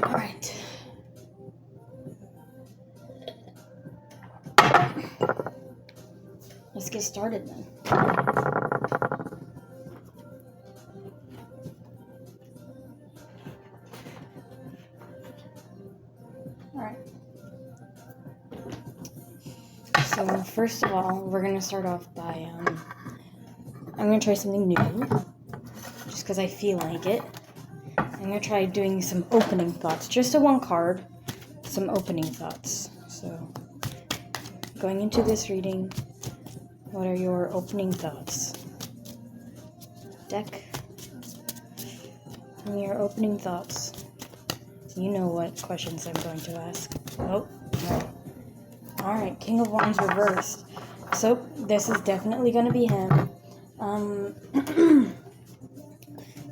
Alright. Let's get started then. Alright. So, first of all, we're going to start off by, I'm going to try something new, just because I feel like it. I'm going to try doing some opening thoughts, just a one card, some opening thoughts. So, going into this reading, what are your opening thoughts? Deck, and your opening thoughts. You know what questions I'm going to ask. Oh, no. Alright, King of Wands reversed. So, this is definitely going to be him.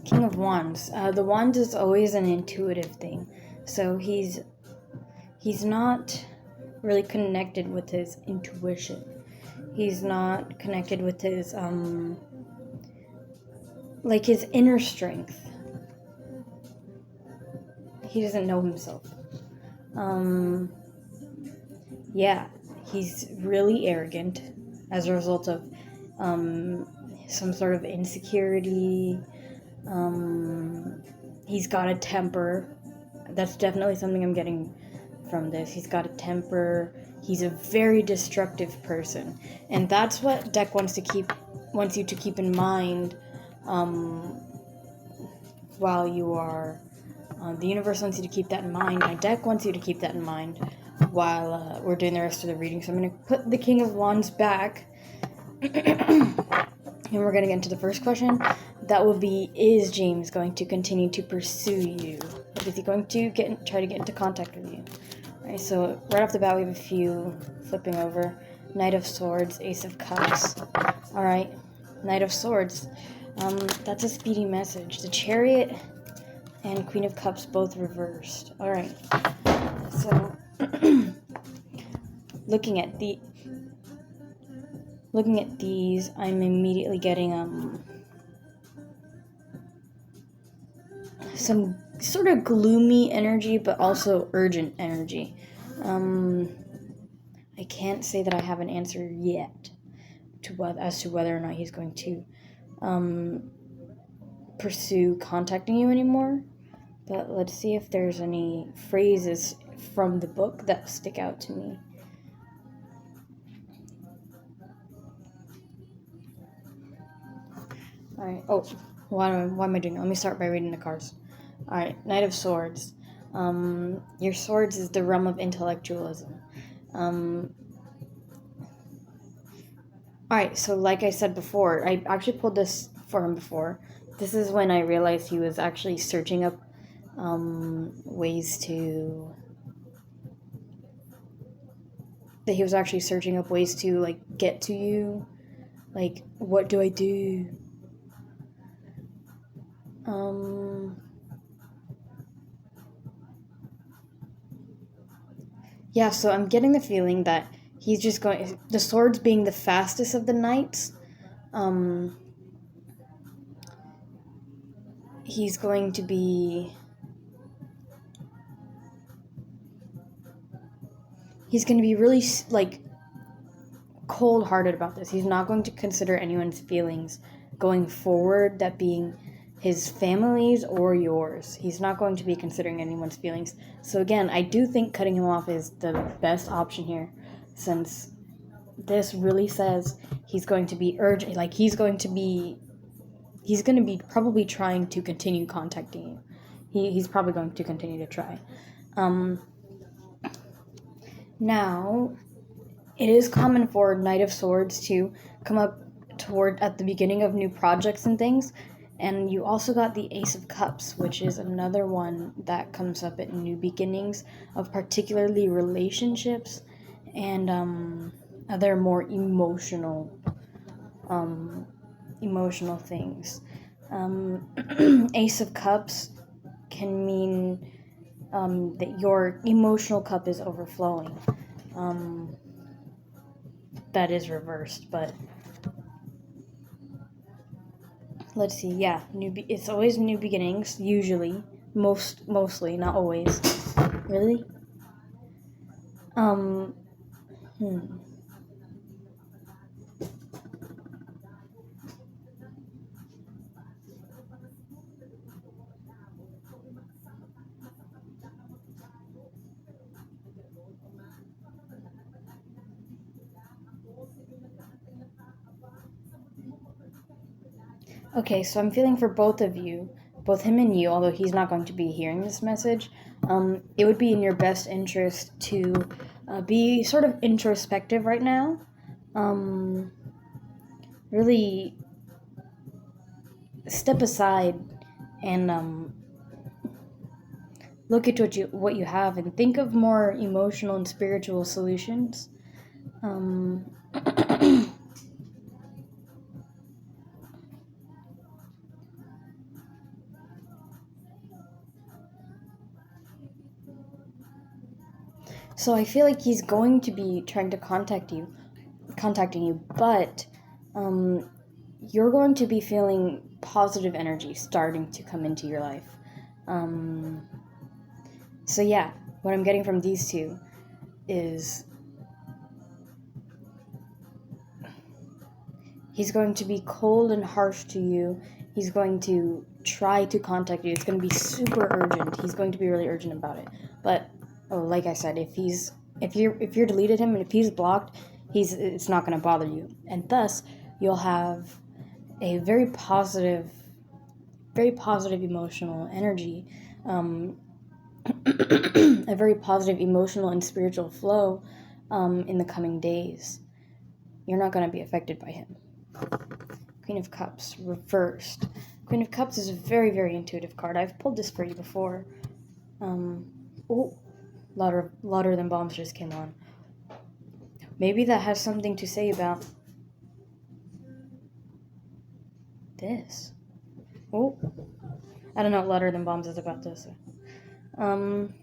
King of Wands. The Wands is always an intuitive thing. So, he's not really connected with his intuition. He's not connected with his, his inner strength. He doesn't know himself. Yeah, he's really arrogant as a result of some sort of insecurity. He's got a temper. That's definitely something I'm getting from this. He's got a temper. He's a very destructive person, and that's what Deck wants you to keep in mind while you are. The universe wants you to keep that in mind. My deck wants you to keep that in mind while we're doing the rest of the reading. So I'm going to put the King of Wands back. And we're going to get into the first question. That will be, is James going to continue to pursue you? Is he going to try to get into contact with you? All right, so right off the bat, we have a few flipping over. Knight of Swords, Ace of Cups. All right, Knight of Swords. That's a speedy message. The Chariot and Queen of Cups both reversed. All right. So, looking at these, I'm immediately getting some sort of gloomy energy, but also urgent energy. I can't say that I have an answer yet as to whether or not he's going to pursue contacting you anymore. But let's see if there's any phrases from the book that stick out to me. Alright, why am I doing that? Let me start by reading the cards. Alright, Knight of Swords. Your swords is the realm of intellectualism. Alright, so like I said before, I actually pulled this for him before. This is when I realized he was actually searching up ways to like get to you. Like, what do I do? Yeah, so I'm getting the feeling that he's just going, the swords being the fastest of the knights, he's going to be really, like, cold-hearted about this. He's not going to consider anyone's feelings going forward, that being his family's or yours. He's not going to be considering anyone's feelings. So again, I do think cutting him off is the best option here, since this really says he's going to be urgent, like he's going to be probably trying to continue contacting you. He's probably going to continue to try. Now, it is common for Knight of Swords to come up at the beginning of new projects and things. And you also got the Ace of Cups, which is another one that comes up at new beginnings of particularly relationships and other more emotional things. Ace of Cups can mean that your emotional cup is overflowing. That is reversed, but let's see. Yeah, it's always new beginnings, usually, Mostly, not always. Really? Um, hmm. Okay, so I'm feeling for both of you, both him and you, although he's not going to be hearing this message. It would be in your best interest to be sort of introspective right now. Um, really step aside and look at what you have and think of more emotional and spiritual solutions. Um, so I feel like he's going to be trying to contacting you, but um, you're going to be feeling positive energy starting to come into your life. Um, so yeah, what I'm getting from these two is he's going to be cold and harsh to you. He's going to try to contact you. It's going to be super urgent. He's going to be really urgent about it. But like I said, if you're deleted him and if he's blocked, it's not going to bother you, and thus you'll have a very positive emotional energy, um, a very positive emotional and spiritual flow in the coming days. You're not going to be affected by him. Queen of Cups, reversed. Queen of Cups is a very, very intuitive card. I've pulled this for you before. Um, oh, louder than bombs just came on. Maybe that has something to say about this. Oh, I don't know what louder than bombs is about this. Um,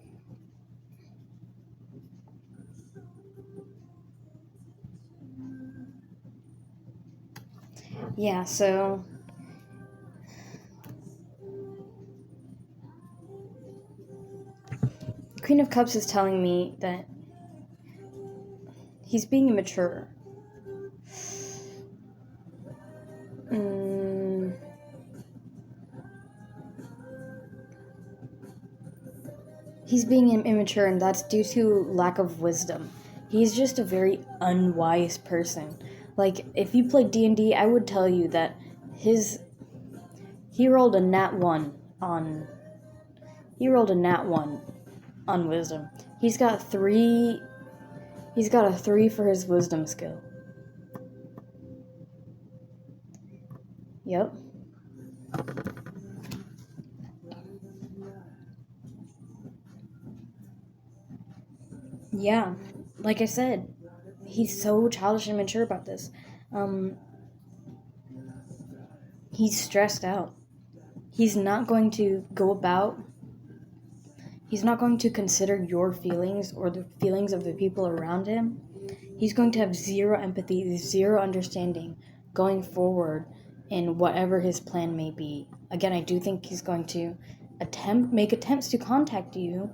yeah, so Queen of Cups is telling me that he's being immature. Mm, he's being immature, and that's due to lack of wisdom. He's just a very unwise person. Like, if you play D&D, I would tell you that his he rolled a nat 1 on he rolled a nat 1 on wisdom. He's got a 3 for his wisdom skill. Yep. Yeah. Like I said, he's so childish and mature about this. Um, he's stressed out. He's not going to go about He's not going to consider your feelings or the feelings of the people around him. He's going to have zero empathy, zero understanding going forward in whatever his plan may be. Again, I do think he's going to make attempts to contact you.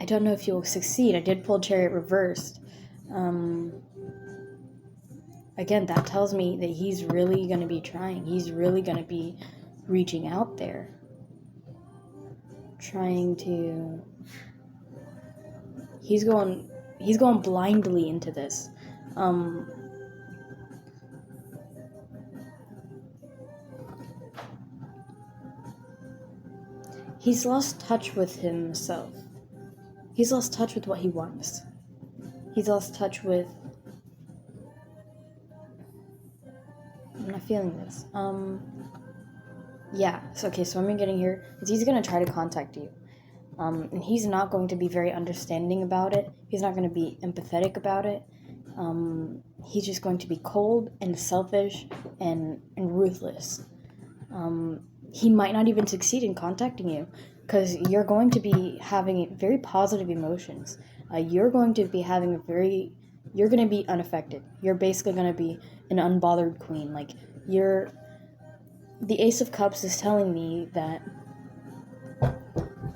I don't know if you'll succeed. I did pull Chariot reversed. Um, Again, that tells me that he's really going to be trying. He's really going to be reaching out there, trying to he's going blindly into this. Um, he's lost touch with himself. He's lost touch with what he wants. He's lost touch with. I'm not feeling this. Yeah. So okay. So what I'm getting here is he's gonna try to contact you. And he's not going to be very understanding about it. He's not going to be empathetic about it. He's just going to be cold and selfish and ruthless. He might not even succeed in contacting you because you're going to be having very positive emotions. You're going to be having you're going to be unaffected. You're basically going to be an unbothered queen. Like, the Ace of Cups is telling me that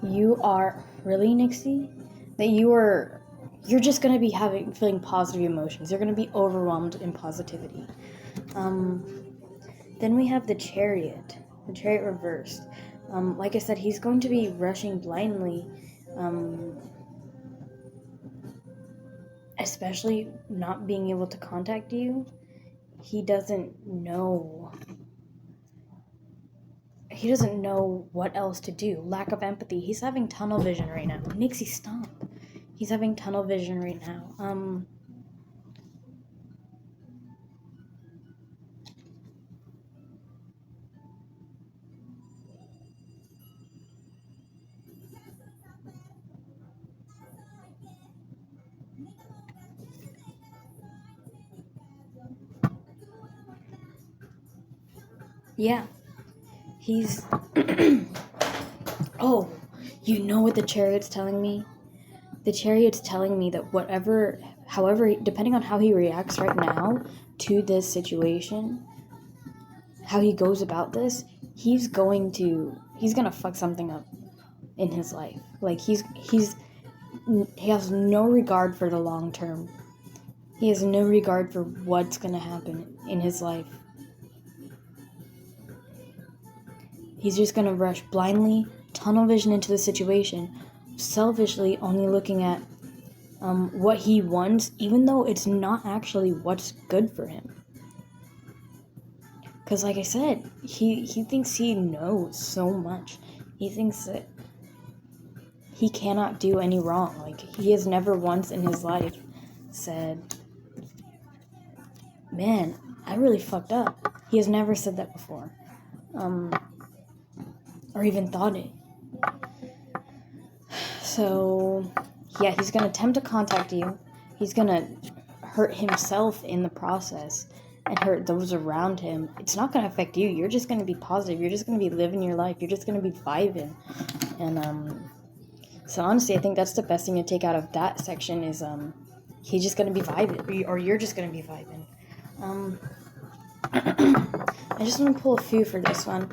you are really, Nixie, that you're just gonna be feeling positive emotions. You're gonna be overwhelmed in positivity. Then we have the Chariot reversed. Like I said, he's going to be rushing blindly, especially not being able to contact you. He doesn't know what else to do. Lack of empathy. He's having tunnel vision right now. Nixie, stop. He's having tunnel vision right now. Yeah. He's... Oh, you know what the Chariot's telling me? The Chariot's telling me that however, depending on how he reacts right now to this situation, how he goes about this, he's gonna fuck something up in his life. Like, he has no regard for the long term. He has no regard for what's gonna happen in his life. He's just gonna rush blindly, tunnel vision into the situation, selfishly only looking at what he wants, even though it's not actually what's good for him. Because, like I said, he thinks he knows so much. He thinks that he cannot do any wrong. Like, he has never once in his life said, man, I really fucked up. He has never said that before. Or even thought it. So, yeah, he's going to attempt to contact you. He's going to hurt himself in the process and hurt those around him. It's not going to affect you. You're just going to be positive. You're just going to be living your life. You're just going to be vibing. And, so honestly, I think that's the best thing to take out of that section is, he's just going to be vibing. Or you're just going to be vibing. I just want to pull a few for this one.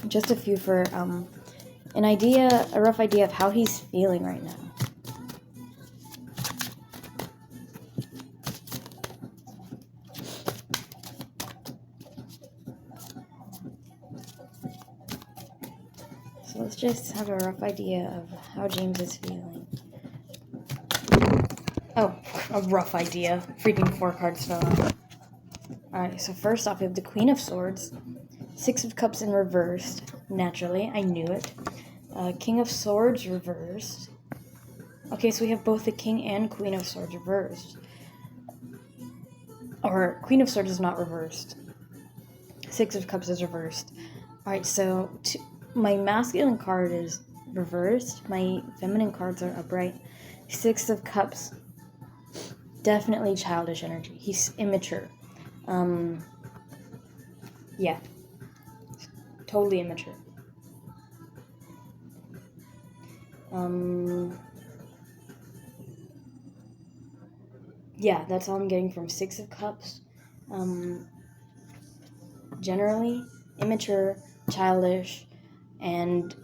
Just a few for, a rough idea of how he's feeling right now. So let's just have a rough idea of how James is feeling. Oh, a rough idea. Freaking 4 cards fell out. Alright, so first off, we have the Queen of Swords. 6 of Cups in reversed. Naturally, I knew it. King of Swords reversed. Okay, so we have both the King and Queen of Swords reversed. Or, Queen of Swords is not reversed. 6 of Cups is reversed. Alright, so my masculine card is reversed. My feminine cards are upright. 6 of Cups, definitely childish energy. He's immature. Yeah. Totally immature. Yeah, that's all I'm getting from 6 of Cups. Generally, immature, childish, and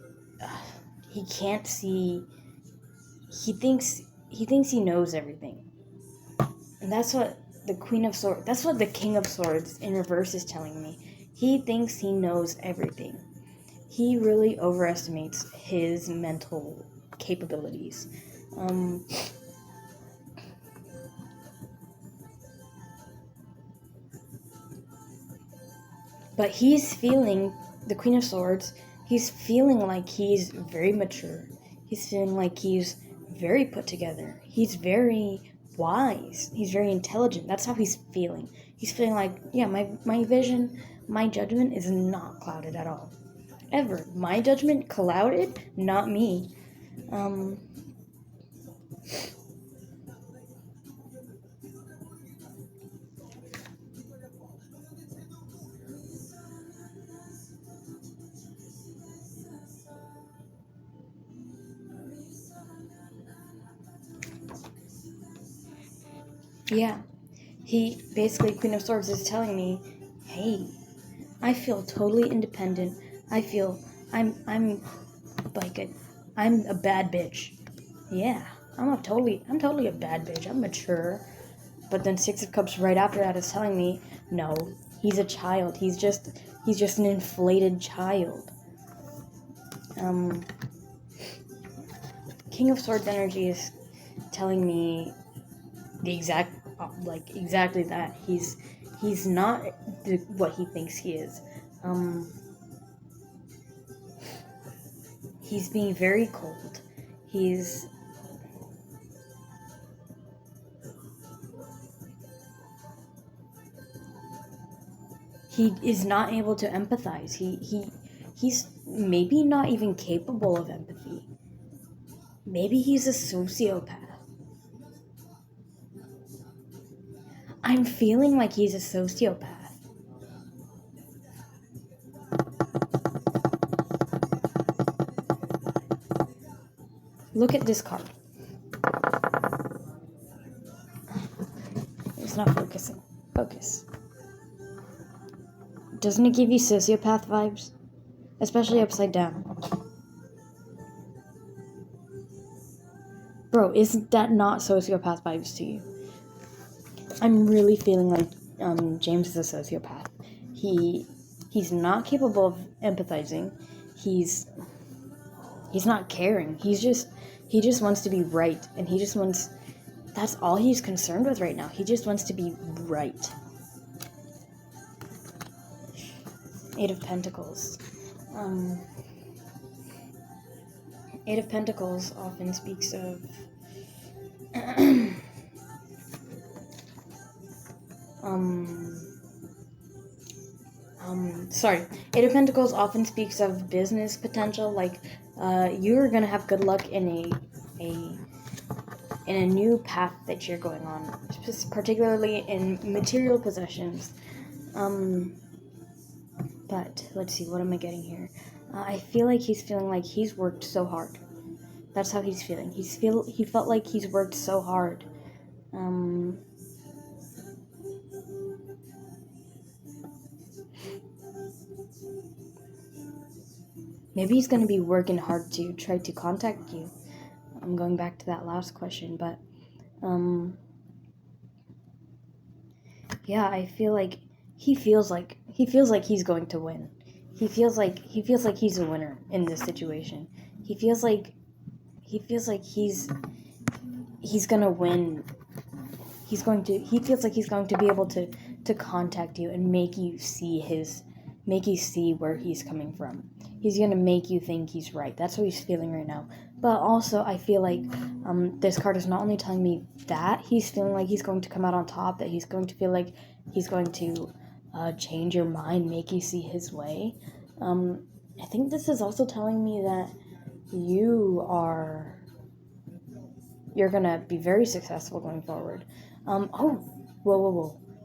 he can't see. He thinks he knows everything, and that's what the Queen of Swords. That's what the King of Swords in reverse is telling me. He thinks he knows everything. He really overestimates his mental capabilities. But he's feeling, the Queen of Swords, he's feeling like he's very mature. He's feeling like he's very put together. He's very wise. He's very intelligent. That's how he's feeling. He's feeling like, yeah, my vision, my judgment is not clouded at all. Ever. My judgment clouded? Not me. Yeah. He, basically, Queen of Swords is telling me hey, I feel totally independent. I feel I'm like I'm a bad bitch. Yeah, I'm totally a bad bitch. I'm mature. But then Six of Cups right after that is telling me, no, he's a child. He's just an inflated child. King of Swords energy is telling me the exactly that. He's not what he thinks he is. He's being very cold. He is not able to empathize. He's maybe not even capable of empathy. Maybe he's a sociopath. I'm feeling like he's a sociopath. Look at this card. It's not focusing. Focus. Doesn't it give you sociopath vibes? Especially upside down. Bro, isn't that not sociopath vibes to you? I'm really feeling like James is a sociopath. He's not capable of empathizing. He's not caring. He just wants to be right, and that's all he's concerned with right now. He just wants to be right. Eight of Pentacles. Eight of Pentacles often speaks of Eight of Pentacles often speaks of business potential, like you're gonna have good luck in a new path that you're going on, particularly in material possessions. But let's see, what am I getting here? I feel like he's feeling like he's worked so hard. That's how he's feeling. He felt like he's worked so hard. Maybe he's going to be working hard to try to contact you. I'm going back to that last question, but yeah, I feel like he feels like he's going to win. He feels like he's a winner in this situation. He feels like he's gonna win. He feels like he's going to be able to contact you and make you see where he's coming from. He's gonna make you think he's right. That's what he's feeling right now. But also, I feel like this card is not only telling me that he's feeling like he's going to come out on top, that he's going to feel like he's going to change your mind, make you see his way. I think this is also telling me that you're gonna be very successful going forward.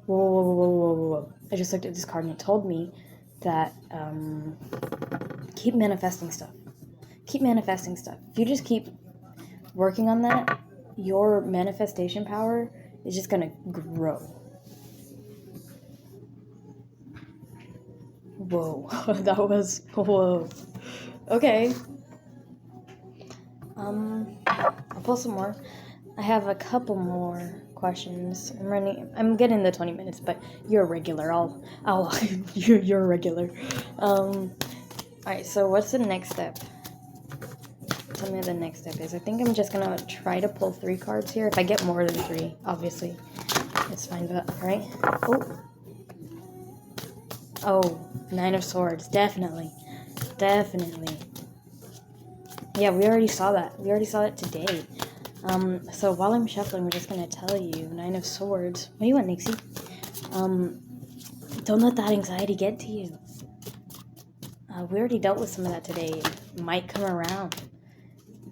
Whoa. I just looked at this card and it told me that keep manifesting stuff. Keep manifesting stuff. If you just keep working on that, your manifestation power is just gonna grow. Whoa. Whoa. Okay. I'll pull some more. I have a couple more questions. I'm getting the 20 minutes, but you're a regular. You're a regular. Alright, so what's the next step? Tell me what the next step is. I think I'm just gonna try to pull 3 cards here. If I get more than 3, obviously, it's fine, but, right? Oh, 9 of Swords. Definitely. Yeah, we already saw that. We already saw it today. So while I'm shuffling, we're just gonna tell you, 9 of Swords. What do you want, Nixie? Don't let that anxiety get to you. We already dealt with some of that today. It might come around.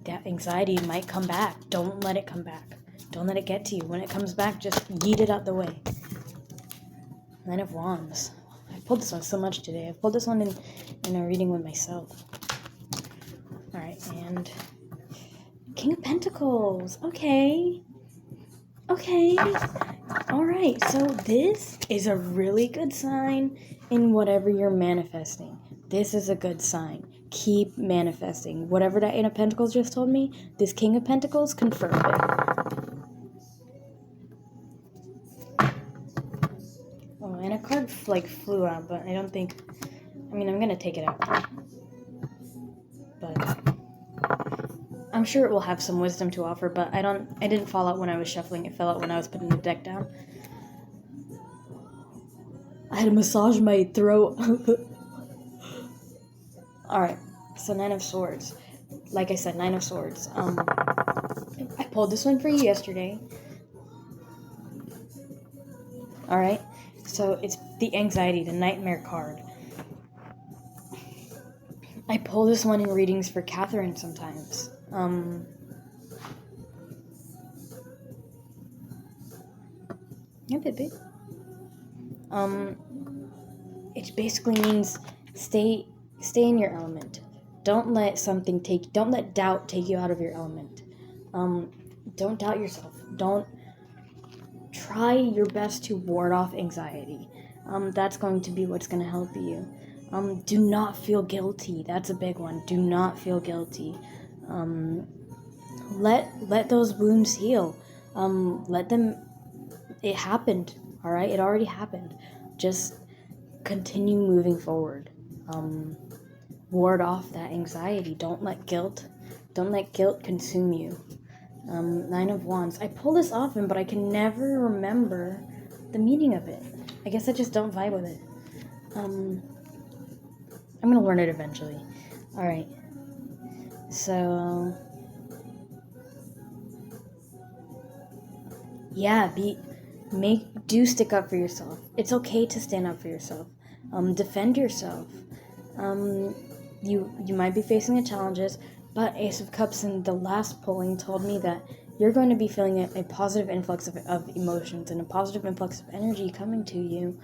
That anxiety might come back. Don't let it come back. Don't let it get to you. When it comes back, just yeet it out the way. 9 of Wands. I pulled this one so much today. I pulled this one in a reading with myself. Alright, and King of Pentacles. Okay. Alright, so this is a really good sign in whatever you're manifesting. This is a good sign. Keep manifesting. Whatever that Eight of Pentacles just told me, this King of Pentacles confirmed it. Oh, and a card flew out, but I don't think... I mean, I'm gonna take it out. But I'm sure it will have some wisdom to offer, but I didn't fall out when I was shuffling. It fell out when I was putting the deck down. I had to massage my throat. Alright, so Nine of Swords. Like I said, Nine of Swords. I pulled this one for you yesterday. Alright, so it's the anxiety, the nightmare card. I pull this one in readings for Catherine sometimes. Yeah, baby. It basically means stay in your element. Don't let doubt take you out of your element. Don't doubt yourself. Don't try your best to ward off anxiety. That's going to be what's going to help you. Do not feel guilty. That's a big one. Do not feel guilty. Let those wounds heal. Let them. It happened. All right. It already happened. Just continue moving forward. Ward off that anxiety. Don't let guilt consume you. Nine of Wands. I pull this often, but I can never remember the meaning of it. I guess I just don't vibe with it. I'm gonna learn it eventually. Alright. So yeah, do stick up for yourself. It's okay to stand up for yourself. Defend yourself. You might be facing the challenges, but Ace of Cups in the last polling told me that you're going to be feeling a positive influx of emotions and a positive influx of energy coming to you.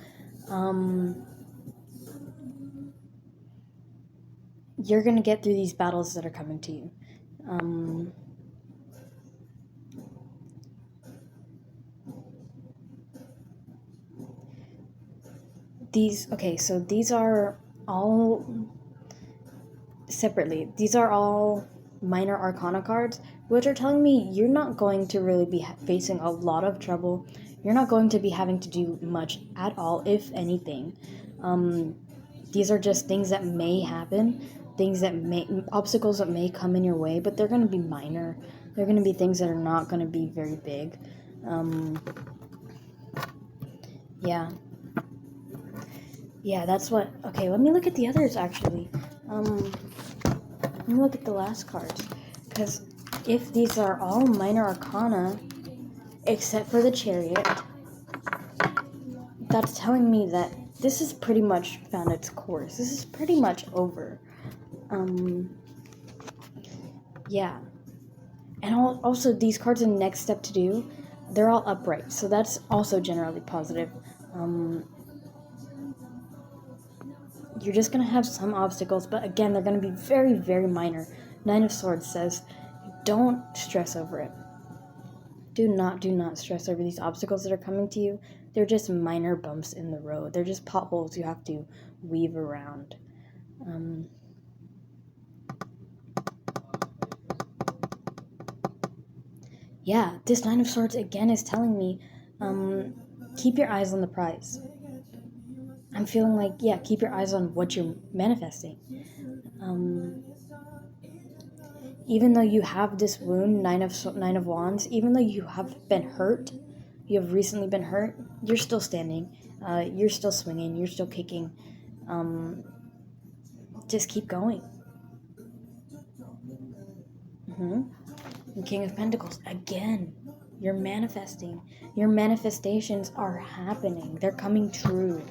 You're going to get through these battles that are coming to you. These are all separately. These are all minor arcana cards, which are telling me you're not going to really be facing a lot of trouble. You're not going to be having to do much at all, if anything. These are just things that may happen, obstacles that may come in your way, but they're going to be minor. They're going to be things that are not going to be very big. Yeah, that's what... Okay, let me look at the others, actually. Let me look at the last cards. Because if these are all minor arcana, except for the Chariot, that's telling me that this has pretty much found its course. This is pretty much over. Yeah. And also, these cards in Next Step to Do, they're all upright. So that's also generally positive. You're just going to have some obstacles, but again, they're going to be very, very minor. Nine of Swords says, don't stress over it. Do not stress over these obstacles that are coming to you. They're just minor bumps in the road. They're just potholes you have to weave around. Yeah, this Nine of Swords again is telling me, keep your eyes on the prize. I'm feeling like, yeah, keep your eyes on what you're manifesting. Even though you have this wound, Nine of Wands, even though you have been hurt, you have recently been hurt, you're still standing. You're still swinging. You're still kicking. Just keep going. And King of Pentacles, again, you're manifesting. Your manifestations are happening. They're coming true.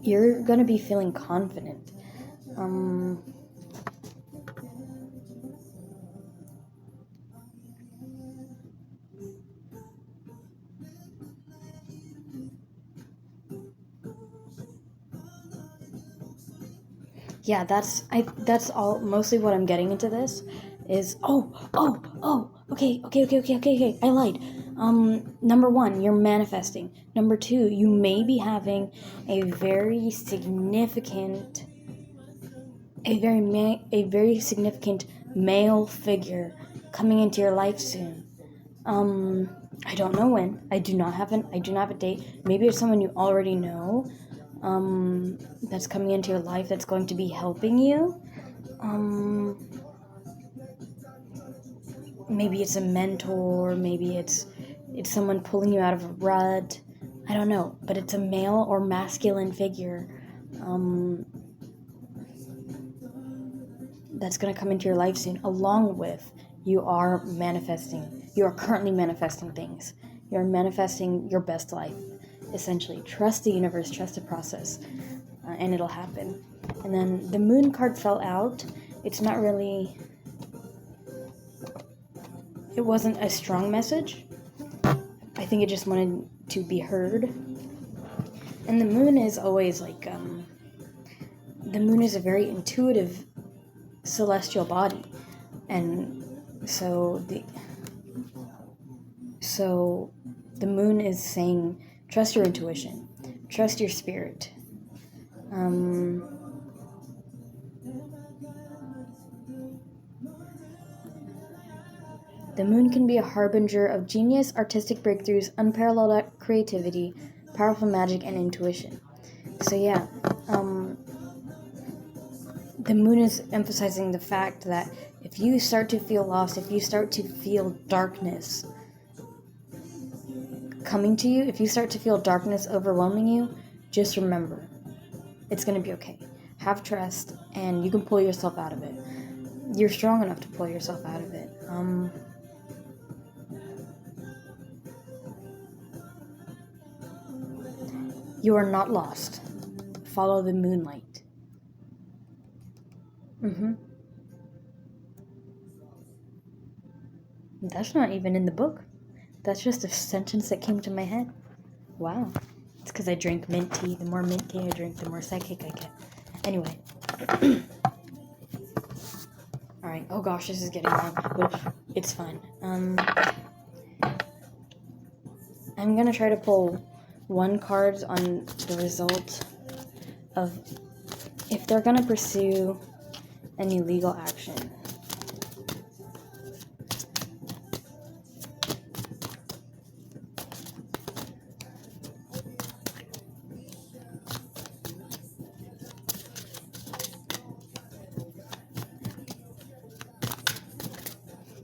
You're going to be feeling confident. Yeah, that's all. Mostly what I'm getting into this is okay. I lied. Number one, you're manifesting. Number two, you may be having a very significant male figure coming into your life soon. I don't know when. I do not have a date. Maybe it's someone you already know, that's coming into your life that's going to be helping you. Maybe it's a mentor, maybe it's someone pulling you out of a rut. I don't know, but it's a male or masculine figure that's going to come into your life soon, along with you are currently manifesting things. You're manifesting your best life, essentially. Trust the universe, trust the process, and it'll happen. And then the moon card fell out. It's not really... It wasn't a strong message. I think it just wanted to be heard. And the moon is always like... the moon is a very intuitive celestial body. And so the moon is saying, trust your intuition. Trust your spirit. The moon can be a harbinger of genius, artistic breakthroughs, unparalleled creativity, powerful magic, and intuition. So yeah, the moon is emphasizing the fact that if you start to feel lost, if you start to feel darkness coming to you, if you start to feel darkness overwhelming you, just remember, it's going to be okay. Have trust, and you can pull yourself out of it. You're strong enough to pull yourself out of it. You are not lost. Follow the moonlight. That's not even in the book. That's just a sentence that came to my head. Wow. It's because I drink mint tea. The more mint tea I drink, the more psychic I get. Anyway. Alright. Oh gosh, this is getting long. But it's fine. I'm gonna try to pull one card on the result of if they're gonna pursue any legal action.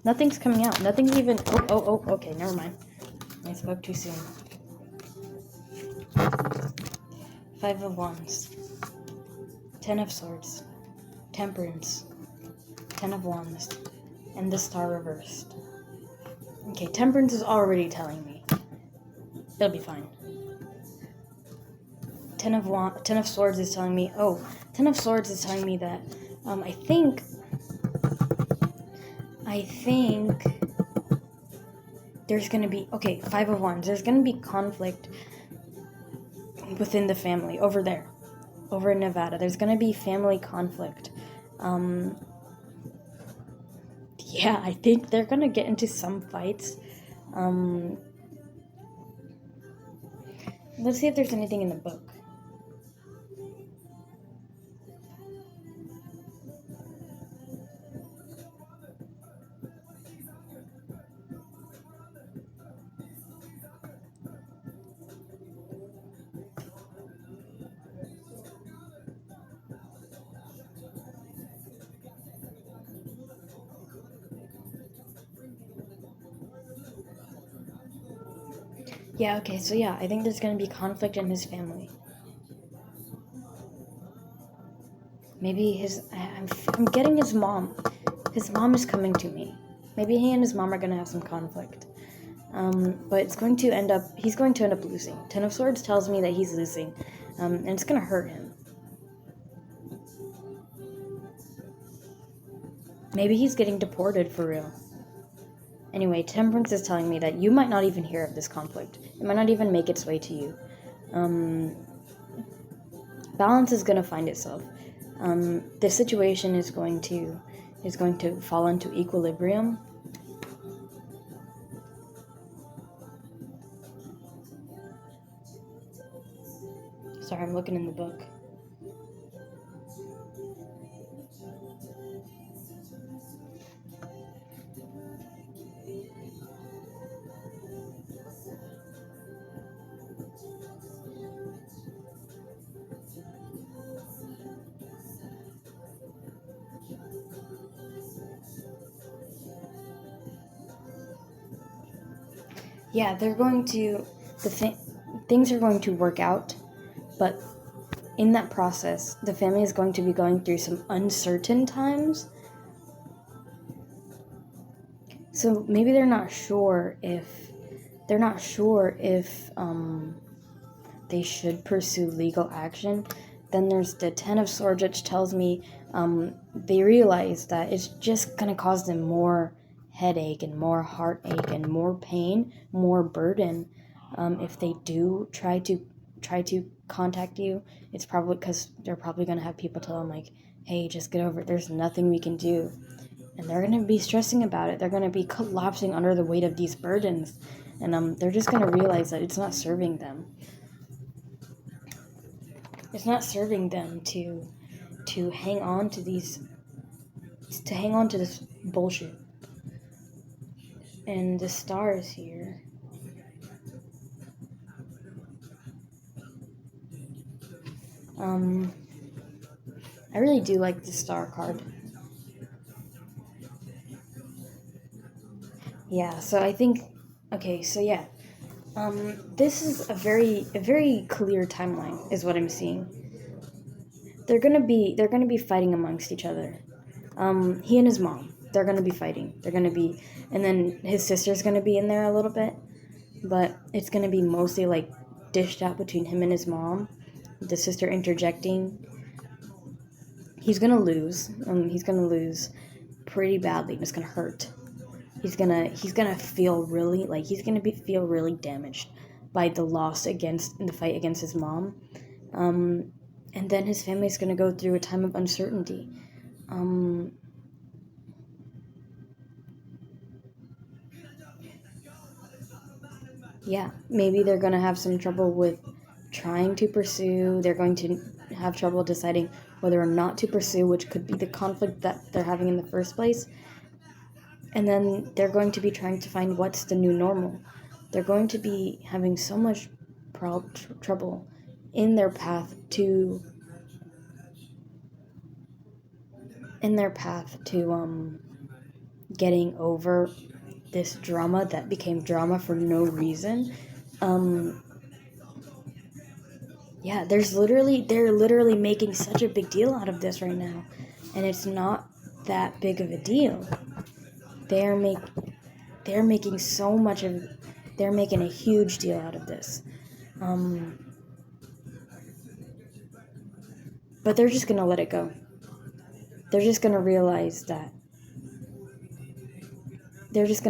Nothing's coming out. Nothing's even... Oh, okay, never mind. I spoke too soon. 5 of Wands. 10 of Swords. Temperance. 10 of Wands. And the Star reversed. Okay, Temperance is already telling me it'll be fine. 10 of Swords is telling me... 10 of Swords is telling me that... I think there's going to be... Okay, 5 of Wands. There's going to be conflict within the family. Over there. Over in Nevada. There's going to be family conflict. Yeah, I think they're going to get into some fights. Let's see if there's anything in the book. Yeah, okay, so yeah, I think there's going to be conflict in his family. Maybe I'm getting his mom. His mom is coming to me. Maybe he and his mom are going to have some conflict. But he's going to end up losing. 10 of Swords tells me that he's losing. And it's going to hurt him. Maybe he's getting deported for real. Anyway, Temperance is telling me that you might not even hear of this conflict. It might not even make its way to you. Balance is going to find itself. The situation is going to fall into equilibrium. Sorry, I'm looking in the book. Yeah, they're going to, things are going to work out, but in that process, the family is going to be going through some uncertain times. So maybe they're not sure if they should pursue legal action. Then there's the Ten of Swords, which tells me they realize that it's just going to cause them more headache and more heartache and more pain, more burden. If they do try to contact you, it's probably because they're probably going to have people tell them, like, hey, just get over it. There's nothing we can do. And they're going to be stressing about it. They're going to be collapsing under the weight of these burdens. And they're just going to realize that it's not serving them. It's not serving them to hang on to this bullshit. And the stars here. I really do like the star card. Yeah, so I think, okay, so yeah. This is a very clear timeline, is what I'm seeing. They're gonna be fighting amongst each other. He and his mom, they're gonna be fighting. And then his sister's gonna be in there a little bit, but it's gonna be mostly like dished out between him and his mom. The sister interjecting. He's gonna lose. He's gonna lose pretty badly. It's gonna hurt. He's gonna feel feel really damaged by the loss in the fight against his mom. And then his family's gonna go through a time of uncertainty. Yeah, maybe they're gonna have some trouble with trying to pursue. They're going to have trouble deciding whether or not to pursue, which could be the conflict that they're having in the first place. And then they're going to be trying to find what's the new normal. They're going to be having so much trouble in their path to getting over this drama that became drama for no reason. Yeah, they're literally making such a big deal out of this right now, and it's not that big of a deal. They're making a huge deal out of this. But they're just gonna let it go. They're just gonna realize that there's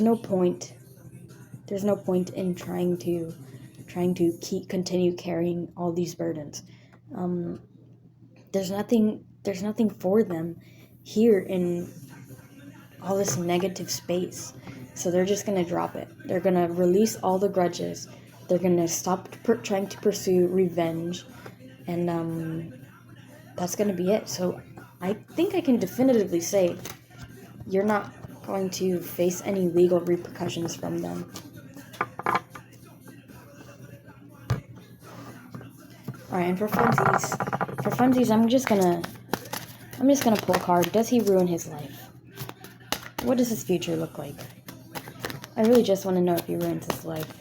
no point in trying to continue carrying all these burdens. There's nothing for them here in all this negative space. So they're just going to drop it. They're going to release all the grudges. They're going to stop trying to pursue revenge. And that's going to be it. So I think I can definitively say you're not going to face any legal repercussions from them. Alright, and for funsies, I'm just gonna pull a card. Does he ruin his life? What does his future look like? I really just want to know if he ruins his life.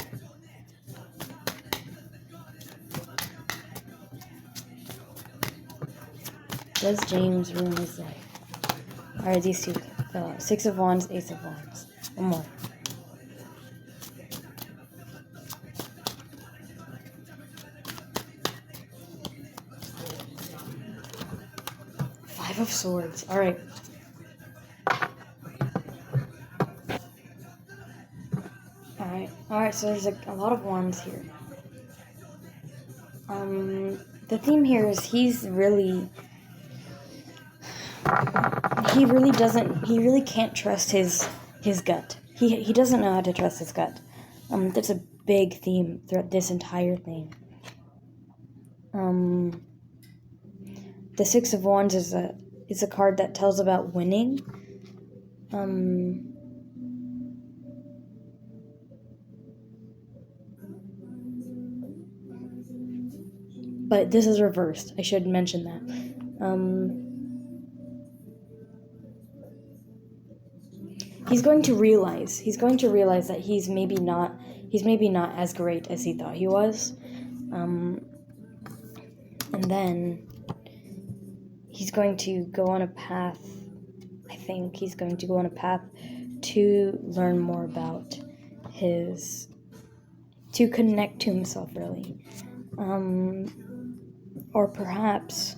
Does James ruin his life? Alright, these two fell out. Six of Wands, Ace of Wands. One more. Five of Swords. Alright. Alright, so there's a lot of wands here. The theme here is he really can't trust his gut. He doesn't know how to trust his gut. That's a big theme throughout this entire thing. The Six of Wands is a card that tells about winning. But this is reversed. I should mention that. He's going to realize that he's maybe not as great as he thought he was. And then he's going to go on a path. I think he's going to go on a path to learn more about to connect to himself, really. Or perhaps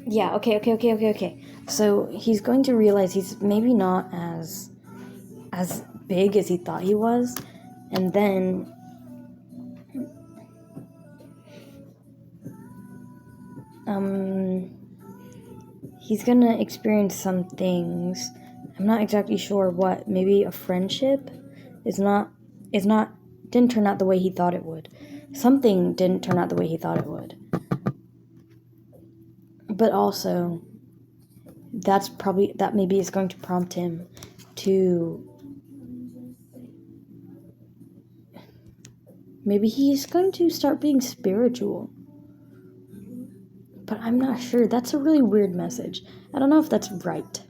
yeah, okay. So he's going to realize he's maybe not as big as he thought he was, and then he's gonna experience some things. I'm not exactly sure what. Maybe a friendship didn't turn out the way he thought it would. Something didn't turn out the way he thought it would. But also, that maybe is going to prompt him to. Maybe he's going to start being spiritual. But I'm not sure. That's a really weird message. I don't know if that's right.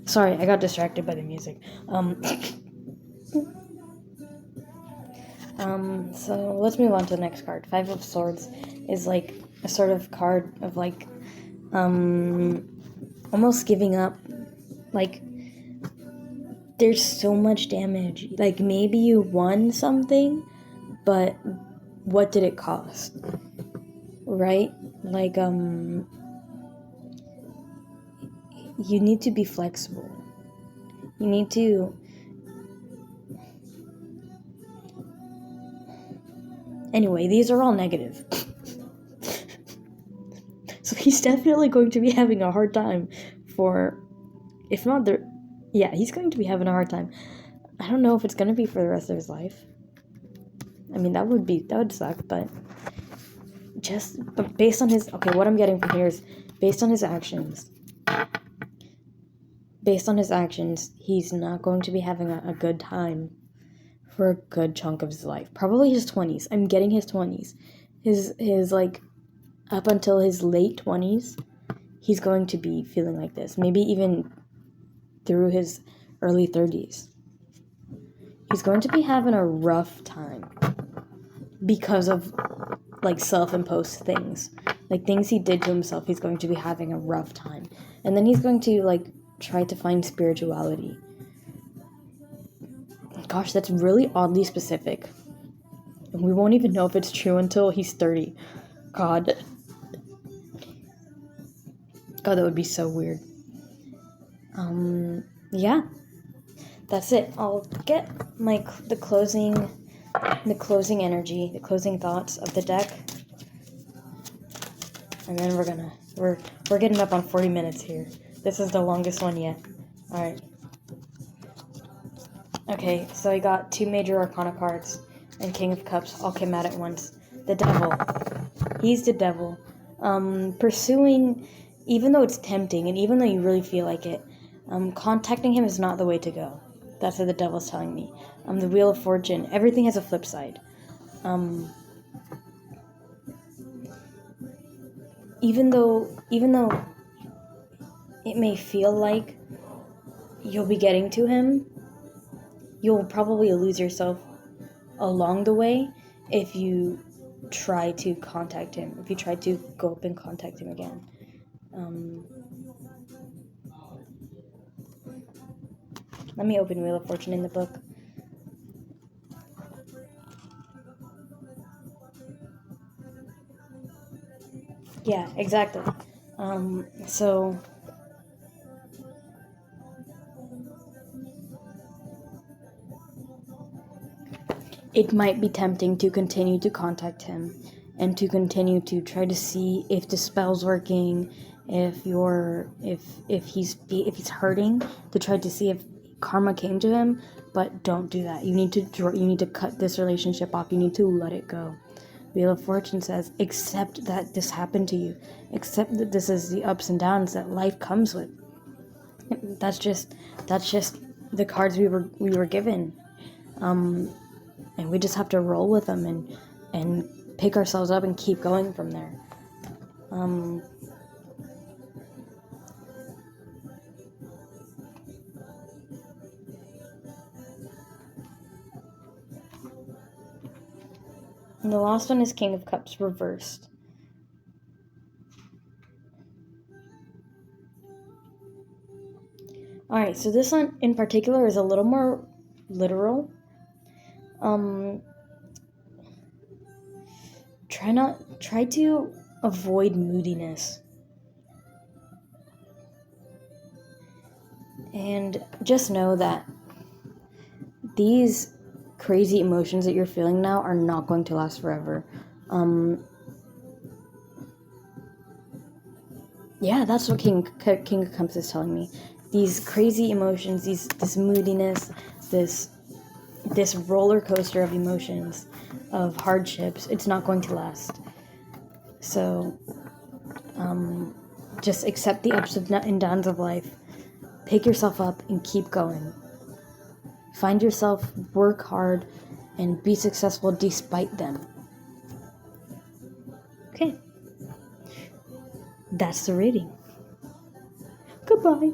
Sorry, I got distracted by the music. So let's move on to the next card. Five of Swords is like a sort of card of like, almost giving up. Like, there's so much damage. Like, maybe you won something, but what did it cost? Right? Like, you need to be flexible. You need to... Anyway, these are all negative. So he's definitely going to be having a hard time if not the... Yeah, he's going to be having a hard time. I don't know if it's going to be for the rest of his life. I mean, that would suck, but based on his... Okay, what I'm getting from here is based on his actions. Based on his actions, he's not going to be having a good time for a good chunk of his life. Probably his 20s. I'm getting his 20s. His like, up until his late 20s, he's going to be feeling like this. Maybe even through his early 30s. He's going to be having a rough time because of, like, self-imposed things. Like, things he did to himself, he's going to be having a rough time. And then he's going to, like, try to find spirituality. Gosh, that's really oddly specific. And we won't even know if it's true until he's 30. God, that would be so weird. Yeah. That's it. I'll get the closing energy, the closing thoughts of the deck. And then we're getting up on 40 minutes here. This is the longest one yet. Alright. Okay, so I got 2 Major Arcana cards and King of Cups all came out at once. The Devil. He's the Devil. Pursuing, even though it's tempting and even though you really feel like it, contacting him is not the way to go. That's what the Devil's telling me. The Wheel of Fortune. Everything has a flip side. Even though it may feel like you'll be getting to him, you'll probably lose yourself along the way if you try to contact him, if you try to go up and contact him again. Let me open Wheel of Fortune in the book. Yeah, exactly. So... it might be tempting to continue to contact him and to continue to try to see if the spell's working, if he's hurting, to try to see if karma came to him. But don't do that. You need to cut this relationship off. You need to let it go. Wheel of Fortune says, accept that this happened to you. Accept that this is the ups and downs that life comes with. That's just the cards we were given. And we just have to roll with them and pick ourselves up and keep going from there. And the last one is King of Cups reversed. Alright, so this one in particular is a little more literal. Try to avoid moodiness. And just know that these crazy emotions that you're feeling now are not going to last forever. Yeah, that's what King of Cups is telling me. These crazy emotions, this moodiness, this roller coaster of emotions, of hardships, it's not going to last. So, just accept the ups and downs of life. Pick yourself up and keep going. Find yourself, work hard, and be successful despite them. Okay. That's the reading. Goodbye.